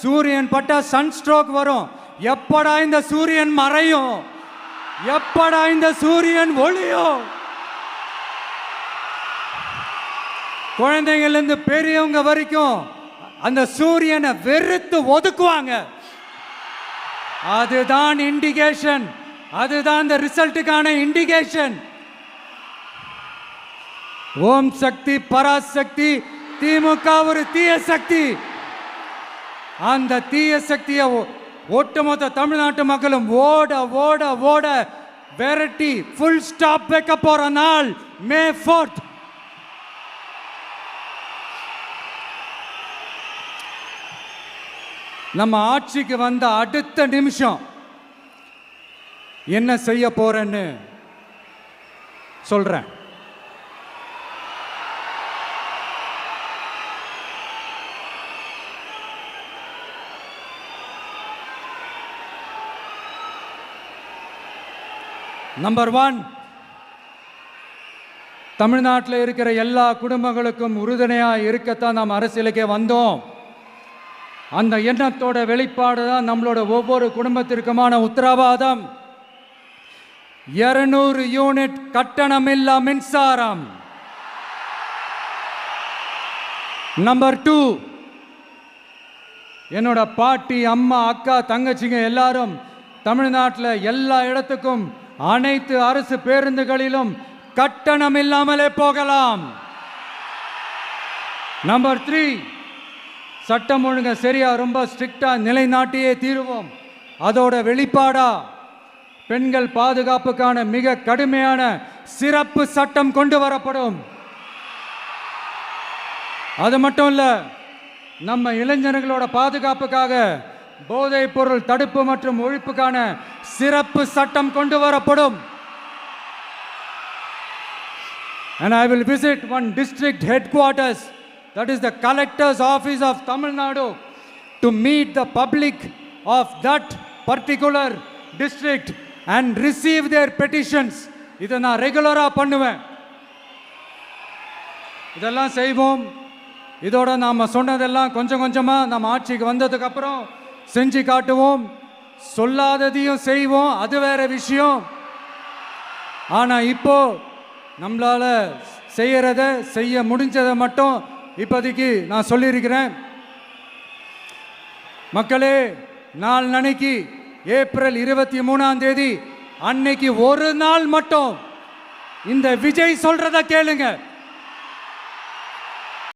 சூரியன் பட்டா Sun stroke வரும். எப்படா இந்த சூரியன் மறையும், எப்படா இந்த சூரியன் ஒளியும். குழந்தைங்கள்லேருந்து பெரியவங்க வரைக்கும் அந்த சூரியனை வெறுத்து ஒதுக்குவாங்க. அதுதான் இண்டிகேஷன், அதுதான் இந்த ரிசல்ட்டுக்கான இண்டிகேஷன். ஓம் சக்தி பராசக்தி, திமுக ஒரு தீய சக்தி. அந்த தீய சக்தியை ஒட்டுமொத்த தமிழ்நாட்டு மக்களும் ஓட ஓட ஓட விரட்டி ஃபுல் ஸ்டாப் வைக்க போற நாள் மே 4th. நம்ம ஆட்சிக்கு வந்த அடுத்த நிமிஷம் என்ன செய்ய போறேன்னு சொல்றேன். நம்பர் 1, தமிழ்நாட்டில் இருக்கிற எல்லா குடும்பங்களுக்கும் உறுதுணையாக இருக்கத்தான் நாம் அரசியலுக்கே வந்தோம். அந்த எண்ணத்தோட வெளிப்பாடு தான் நம்மளோட ஒவ்வொரு குடும்பத்திற்குமான உத்தரவாதம். 200 யூனிட் கட்டணமில்லா மின்சாரம். நம்பர் 2, என்னோட பாட்டி, அம்மா, அக்கா, தங்கச்சிங்க எல்லாரும் தமிழ்நாட்டில் எல்லா இடத்துக்கும் அனைத்து அரசு பேருந்துகளிலும் கட்டணம் இல்லாமலே போகலாம். நம்பர் 3, சட்டம் ஒழுங்கு சரியா ரொம்ப ஸ்ட்ரிக்டா நிலைநாட்டியே தீருவோம். அதோட வெளிப்பாடா பெண்கள் பாதுகாப்புக்கான மிக கடுமையான சிறப்பு சட்டம் கொண்டு வரப்படும். அது மட்டும் இல்ல, நம்ம இளைஞர்களோட பாதுகாப்புக்காக போதைப் பொருள் தடுப்பு மற்றும் ஒழிப்புக்கான சிறப்பு சட்டம் கொண்டு வரப்படும். And I will visit one district headquarters, that is the collector's office of Tamil Nadu, to meet the public of that particular district and receive their petitions. இதை நான் ரெகுலராக பண்ணுவேன். இதெல்லாம் செய்வோம். இதோட நாம் சொன்னதெல்லாம் கொஞ்சம் கொஞ்சமாக நம்ம ஆட்சிக்கு வந்ததுக்கு அப்புறம் செஞ்சு காட்டுவோம். சொல்லாததையும் செய்வோம், அது வேற விஷயம். ஆனால் இப்போ நம்மளால செய்யறத செய்ய முடிஞ்சதை மட்டும் இப்போதைக்கு நான் சொல்லியிருக்கிறேன். மக்களே, நாளைக்கு ஏப்ரல் 23ஆம் தேதி அன்னைக்கு ஒரு நாள் மட்டும் இந்த விஜய் சொல்றத கேளுங்க.